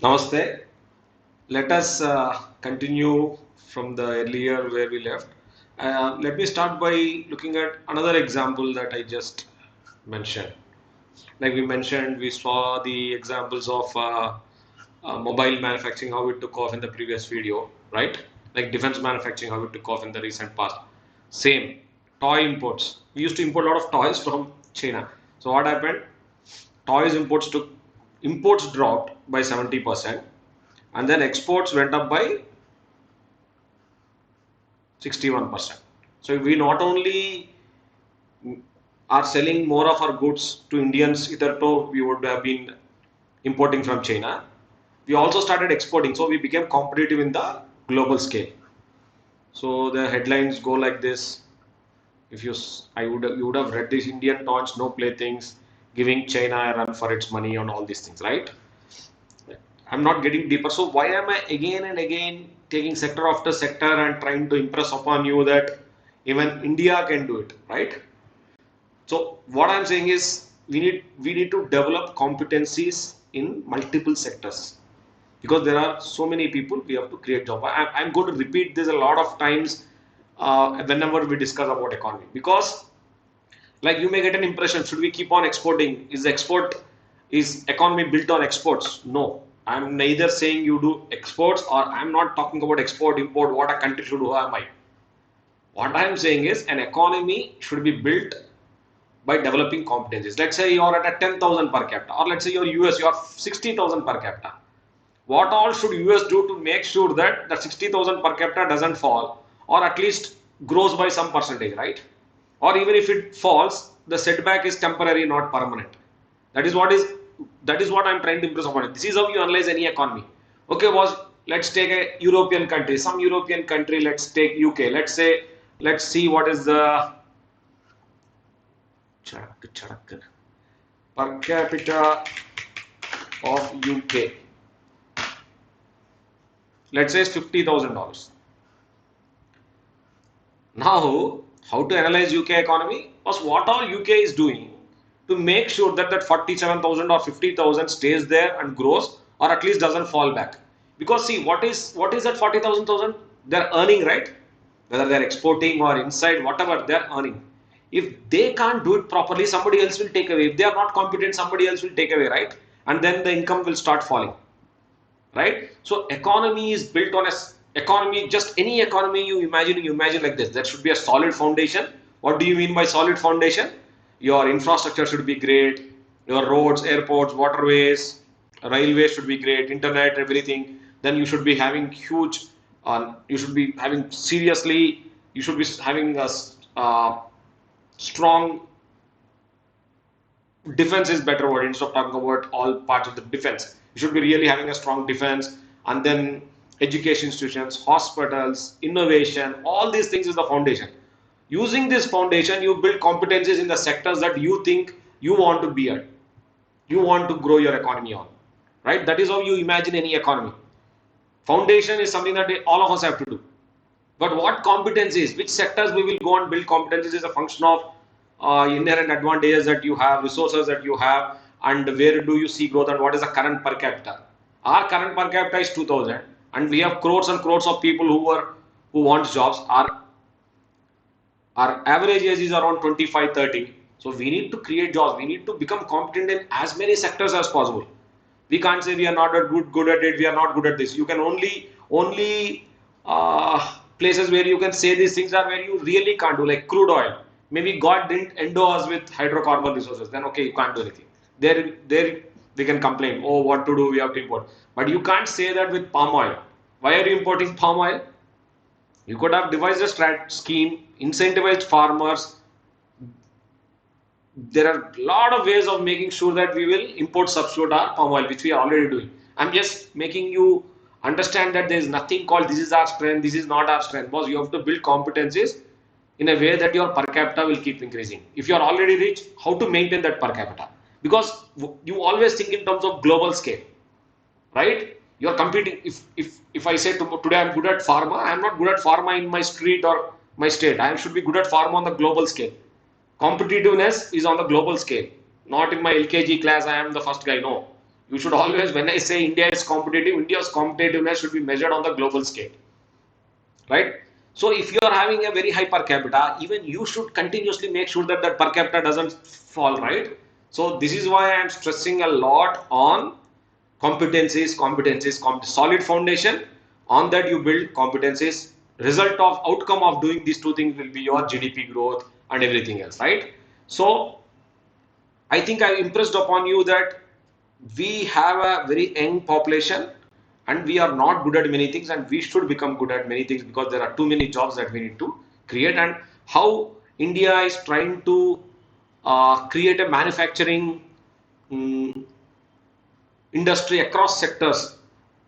Namaste. Let us continue from the earlier where we left. Let me start by looking at another example that I just mentioned. Like we mentioned, we saw the examples of mobile manufacturing, how it took off in the previous video, right? Like defense manufacturing, how it took off in the recent past. Same, toy imports. We used to import a lot of toys from China. So what happened? Toys imports dropped by 70%, and then exports went up by 61%. So we not only are selling more of our goods to Indians, either though we would have been importing from China, we also started exporting. So we became competitive in the global scale. So the headlines go like this. If you, you would have read this: Indian taunts no playthings, giving China a run for its money on all these things, right? I'm not getting deeper. So why am I again and again taking sector after sector and trying to impress upon you that even India can do it, right? So what I'm saying is we need to develop competencies in multiple sectors because there are so many people. We have to create job. I'm going to repeat this a lot of times whenever we discuss about economy, because like you may get an impression, should we keep on exporting? Is economy built on exports? No, I'm neither saying you do exports, or I'm not talking about export import, what a country should do. Who am I? What I'm saying is an economy should be built by developing competencies. Let's say you're at a 10,000 per capita, or let's say you're US, you're 60,000 per capita. What all should US do to make sure that the 60,000 per capita doesn't fall, or at least grows by some percentage, right? Or even if it falls, the setback is temporary, not permanent. That is what is that is what I'm trying to impress upon it. This is how you analyze any economy. Okay, let's take a European country, some European country. Let's take UK. Let's see what is the per capita of UK. Let's say it's $50,000. Now, how to analyze UK economy was what all UK is doing to make sure that that 47,000 or 50,000 stays there and grows, or at least doesn't fall back. Because see, what is that 40,000? They're earning, right? Whether they're exporting or inside, whatever they're earning. If they can't do it properly, somebody else will take away. If they are not competent, somebody else will take away, right? And then the income will start falling, right? So economy is built on a economy, just any economy you imagine like this. There should be a solid foundation. What do you mean by solid foundation? Your infrastructure should be great. Your roads, airports, waterways, railways should be great. Internet, everything. Then you should be having huge. You should be having seriously. You should be having a strong defense is better word instead of talking about all parts of the defense. You should be really having a strong defense, and then education institutions, hospitals, innovation, all these things is the foundation. Using this foundation, you build competencies in the sectors that you think you want to be at, you want to grow your economy on, right? That is how you imagine any economy. Foundation is something that all of us have to do. But what competencies, which sectors we will go and build competencies is a function of inherent advantages that you have, resources that you have, and where do you see growth and what is the current per capita. Our current per capita is 2,000, and we have crores and crores of people who want jobs. Our average age is around 25, 30. So we need to create jobs. We need to become competent in as many sectors as possible. We can't say we are not good at it. We are not good at this. You can only places where you can say these things are where you really can't do, like crude oil. Maybe God didn't endow us with hydrocarbon resources. Then okay, you can't do anything. There we can complain. Oh, what to do? We have to import. But you can't say that with palm oil. Why are you importing palm oil? You could have devised a scheme, incentivized farmers. There are a lot of ways of making sure that we will import substitute our palm oil, which we are already doing. I'm just making you understand that there is nothing called this is our strength, this is not our strength. Because you have to build competencies in a way that your per capita will keep increasing. If you are already rich, how to maintain that per capita? Because you always think in terms of global scale, right? You are competing. If I say today I'm good at pharma, I'm not good at pharma in my street or my state. I should be good at pharma on the global scale. Competitiveness is on the global scale, not in my LKG class. I am the first guy. No, You should always, when I say India is competitive, India's competitiveness should be measured on the global scale, right? So if you are having a very high per capita, even you should continuously make sure that that per capita doesn't fall, right? So this is why I am stressing a lot on solid foundation. On that you build competencies. Result of outcome of doing these two things will be your GDP growth and everything else, right? So I think I impressed upon you that we have a very young population and we are not good at many things, and we should become good at many things because there are too many jobs that we need to create. And how India is trying to create a manufacturing um, industry across sectors.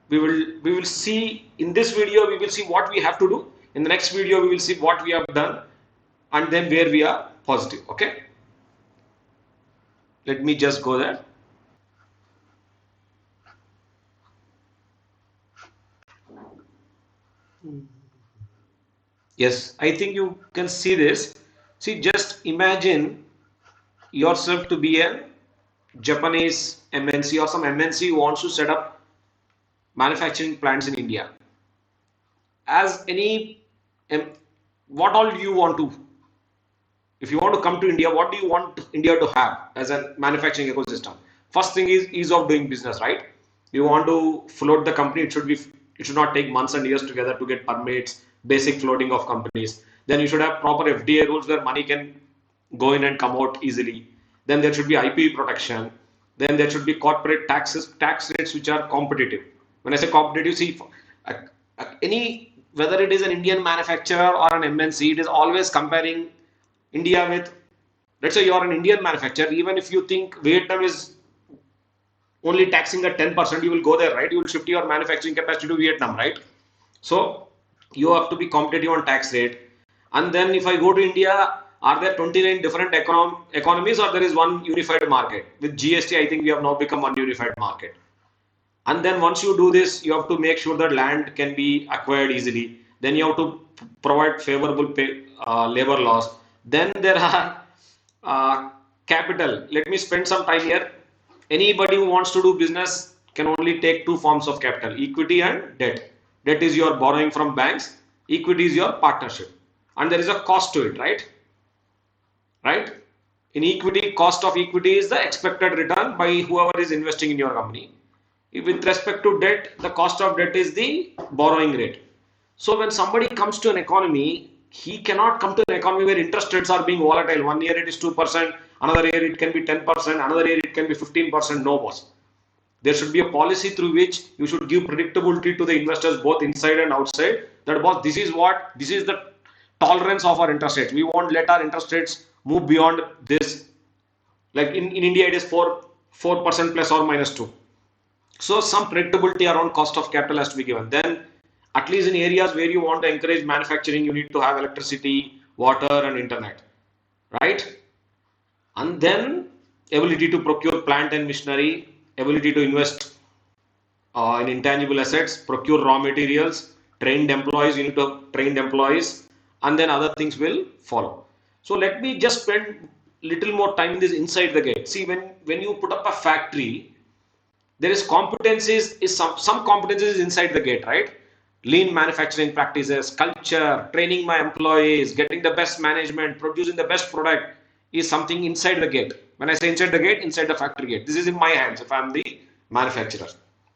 We will see in this video, we will see what we have to do. In the next video, we will see what we have done and then where we are positive. Okay, let me just go there. Yes, I think you can see this. See, just imagine yourself to be a Japanese MNC or some MNC who wants to set up manufacturing plants in India. As any, what all do you want to? If you want to come to India, what do you want India to have as a manufacturing ecosystem? First thing is ease of doing business, right? You want to float the company, it should not take months and years together to get permits, basic floating of companies. Then you should have proper FDA rules where money can go in and come out easily. Then there should be IP protection. Then there should be corporate tax rates which are competitive. When I say competitive, see, any, whether it is an Indian manufacturer or an MNC, it is always comparing India with, let's say you're an Indian manufacturer, even if you think Vietnam is only taxing at 10%, you will go there, right? You will shift your manufacturing capacity to Vietnam, right? So you have to be competitive on tax rate. And then if I go to India, are there 29 different economies or there is one unified market? With GST, I think we have now become one unified market. And then once you do this, you have to make sure that land can be acquired easily. Then you have to provide favorable labor laws. Then there are capital. Let me spend some time here. Anybody who wants to do business can only take two forms of capital: equity and debt. Debt is your borrowing from banks, equity is your partnership. And there is a cost to it, right? Right? In equity, cost of equity is the expected return by whoever is investing in your company. With respect to debt, the cost of debt is the borrowing rate. So when somebody comes to an economy, he cannot come to an economy where interest rates are being volatile. One year it is 2%, another year it can be 10%, another year it can be 15%. No, boss. There should be a policy through which you should give predictability to the investors both inside and outside. That, boss, this is the tolerance of our interest rates. We won't let our interest rates move beyond this. Like in India, it is 4% plus or minus 2. So some predictability around cost of capital has to be given. Then at least in areas where you want to encourage manufacturing, you need to have electricity, water and internet, right? And then ability to procure plant and machinery, ability to invest in intangible assets, procure raw materials, trained employees, you need to have trained employees, and then other things will follow. So let me just spend little more time in this inside the gate. See, when you put up a factory, there is competencies, is some competencies inside the gate, right? Lean manufacturing practices, culture, training my employees, getting the best management, producing the best product is something inside the gate. When I say inside the gate, inside the factory gate, this is in my hands if I'm the manufacturer,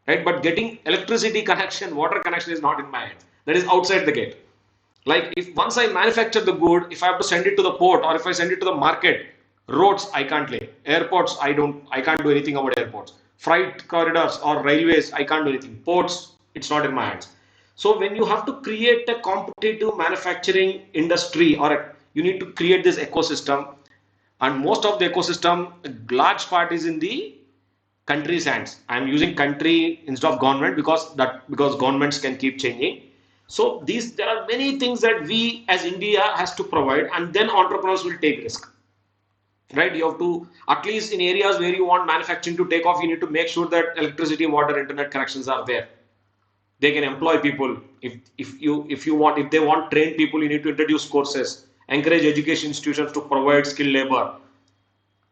right? But getting electricity connection, water connection is not in my hands. That is outside the gate. Like if once I manufacture the good, if I have to send it to the port or if I send it to the market, roads I can't lay, airports I can't do anything about airports, freight corridors or railways I can't do anything, ports it's not in my hands. So when you have to create a competitive manufacturing industry you need to create this ecosystem, and most of the ecosystem, a large part is in the country's hands. I am using country instead of government because governments can keep changing. So there are many things that we as India has to provide, and then entrepreneurs will take risk. Right? You have to, at least in areas where you want manufacturing to take off, you need to make sure that electricity, water, internet connections are there. They can employ people. If they want trained people, you need to introduce courses, encourage education institutions to provide skilled labor,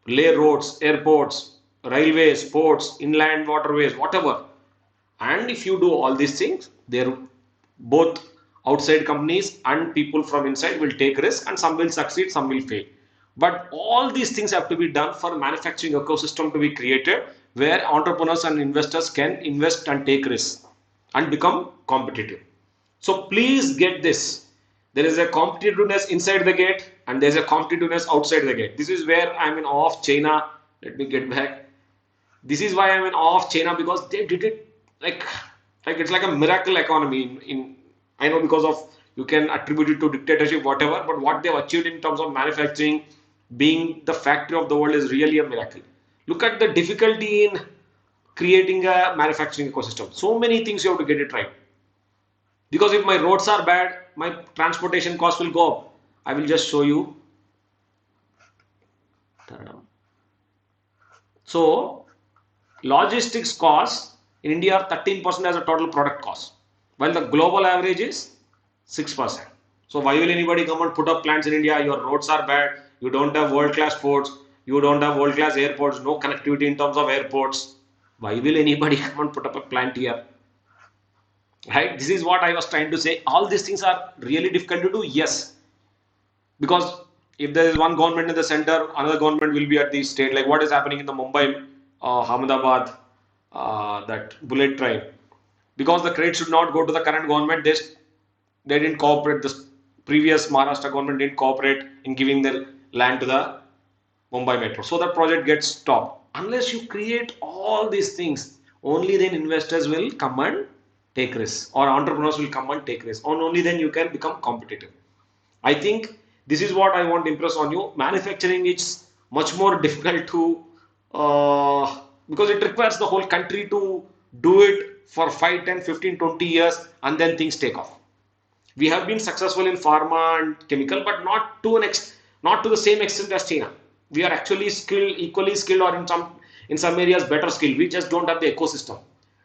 lay roads, airports, railways, ports, inland waterways, whatever. And if you do all these things, they're both outside companies and people from inside will take risk, and some will succeed, some will fail. But all these things have to be done for manufacturing ecosystem to be created where entrepreneurs and investors can invest and take risks and become competitive. So please get this. There is a competitiveness inside the gate and there's a competitiveness outside the gate. This is where I'm in awe of China. Let me get back. This is why I'm in awe of China, because they did it like it's like a miracle economy. In I know, because of, you can attribute it to dictatorship, whatever, but what they've achieved in terms of manufacturing, being the factory of the world, is really a miracle. Look at the difficulty in creating a manufacturing ecosystem. So many things you have to get it right. Because if my roads are bad, my transportation cost will go up. I will just show you. So logistics costs in India are 13% as a total product cost, while the global average is 6%. So why will anybody come and put up plants in India? Your roads are bad, you don't have world-class ports, you don't have world-class airports, no connectivity in terms of airports. Why will anybody come and put up a plant here? Right? This is what I was trying to say. All these things are really difficult to do, yes. Because if there is one government in the center, another government will be at the state. Like what is happening in the Mumbai, Ahmedabad, that bullet train. Because the credit should not go to the current government, they didn't cooperate. The previous Maharashtra government didn't cooperate in giving the land to the Mumbai Metro. So the project gets stopped. Unless you create all these things, only then investors will come and take risks, or entrepreneurs will come and take risks. And only then you can become competitive. I think this is what I want to impress on you. Manufacturing is much more difficult to, because it requires the whole country to do it for 5, 10, 15, 20 years, and then things take off. We have been successful in pharma and chemical, but not to the same extent as China. We are actually skilled, equally skilled, or in some areas better skilled. We just don't have the ecosystem.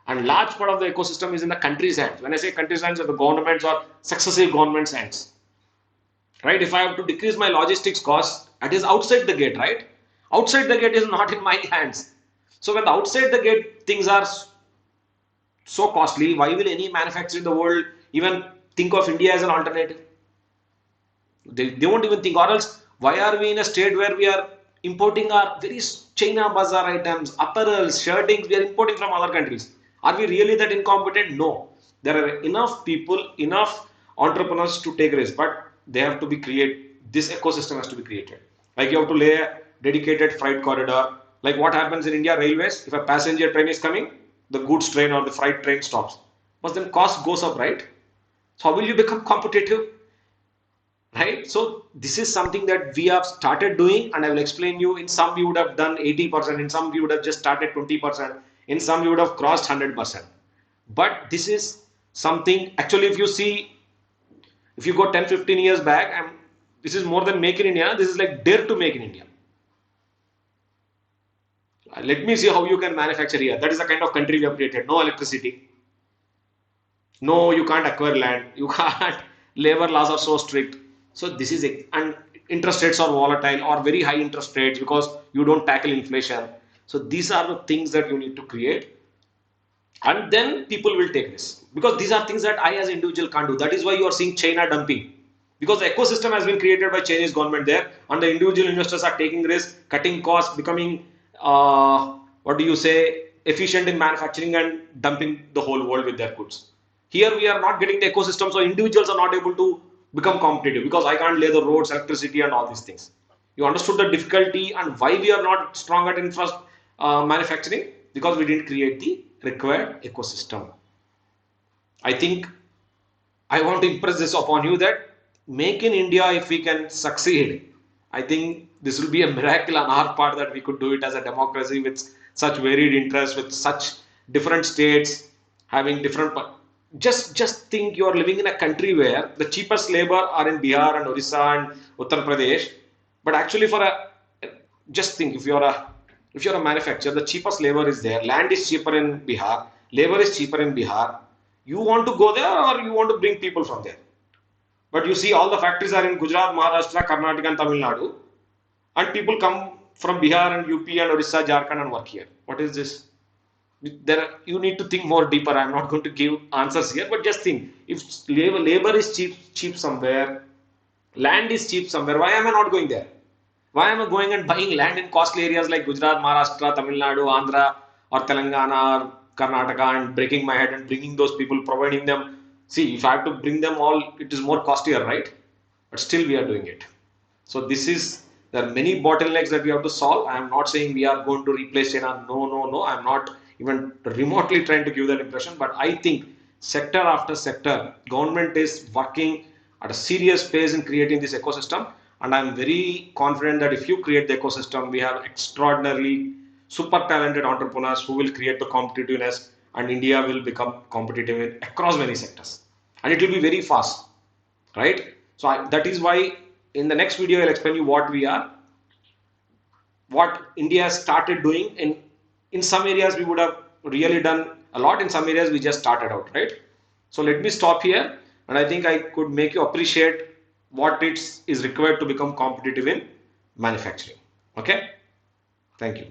And large part of the ecosystem is in the country's hands. When I say country's hands, are the governments or successive governments' hands. Right? If I have to decrease my logistics cost, it is outside the gate, right? Outside the gate is not in my hands. So when the outside the gate things are so costly, why will any manufacturer in the world even think of India as an alternative? They won't even think. Or else, why are we in a state where we are importing our very China bazaar items, apparels, shirtings, we are importing from other countries? Are we really that incompetent? No. There are enough people, enough entrepreneurs to take risks, but they have to be created. This ecosystem has to be created. Like you have to lay a dedicated freight corridor. Like what happens in India Railways, if a passenger train is coming, the goods train or the freight train stops. But then cost goes up, right? So how will you become competitive? Right? So this is something that we have started doing, and I will explain you. In some we would have done 80%, in some we would have just started 20%, in some we would have crossed 100%. But this is something, actually, if you see, if you go 10, 15 years back, this is more than make in India, this is like dare to make in India. Let me see how you can manufacture here. That is the kind of country we have created. No electricity. No, you can't acquire land. You can't. Labor laws are so strict. So this is it. And interest rates are volatile or very high interest rates because you don't tackle inflation. So these are the things that you need to create. And then people will take this. Because these are things that I as an individual can't do. That is why you are seeing China dumping. Because the ecosystem has been created by Chinese government there, and the individual investors are taking risks, cutting costs, becoming, what do you say, efficient in manufacturing and dumping the whole world with their goods. Here we are not getting the ecosystem, so individuals are not able to become competitive because I can't lay the roads, electricity, and all these things. You understood the difficulty and why we are not strong at manufacturing? Because we didn't create the required ecosystem. I think I want to impress this upon you that make in India, if we can succeed, I think this will be a miracle on our part that we could do it as a democracy with such varied interests, with such different states having different. Just think you are living in a country where the cheapest labor are in Bihar and Orissa and Uttar Pradesh, but actually just think if you're a manufacturer, the cheapest labor is there, land is cheaper in Bihar, labor is cheaper in Bihar. You want to go there or you want to bring people from there? But you see all the factories are in Gujarat, Maharashtra, Karnataka and Tamil Nadu, and people come from Bihar and UP and Orissa, Jharkhand and work here. What is this? You need to think more deeper. I'm not going to give answers here, but just think. If labor is cheap somewhere, land is cheap somewhere, why am I not going there? Why am I going and buying land in costly areas like Gujarat, Maharashtra, Tamil Nadu, Andhra, or Telangana, or Karnataka, and breaking my head and bringing those people, providing them? See, if I have to bring them all, it is more costlier, right? But still, we are doing it. So this is, there are many bottlenecks that we have to solve. I am not saying we are going to replace China. No, no, no. I am not even remotely trying to give that impression. But I think sector after sector, government is working at a serious pace in creating this ecosystem. And I am very confident that if you create the ecosystem, we have extraordinarily super talented entrepreneurs who will create the competitiveness, and India will become competitive across many sectors. And it will be very fast, right? So that is why in the next video I'll explain you what India started doing. In some areas we would have really done a lot. In some areas we just started out, right? So let me stop here, and I think I could make you appreciate what is required to become competitive in manufacturing. Okay, thank you.